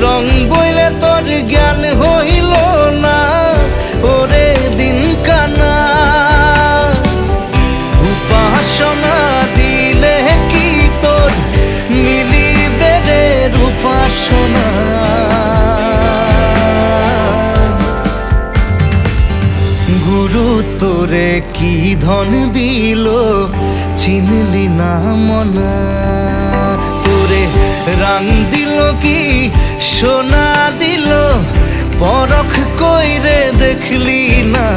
রং বইলে তোর জ্ঞান হইল না, ওরে দিন কানা। উপাসনা দিলে কি তোর মিলিবে রে উপাসনা। গুরু তোরে কি ধন দিল চিনলি না মনা, তোরে রাং দিল কি সোনা দিল পরখ কইরে দেখলি না।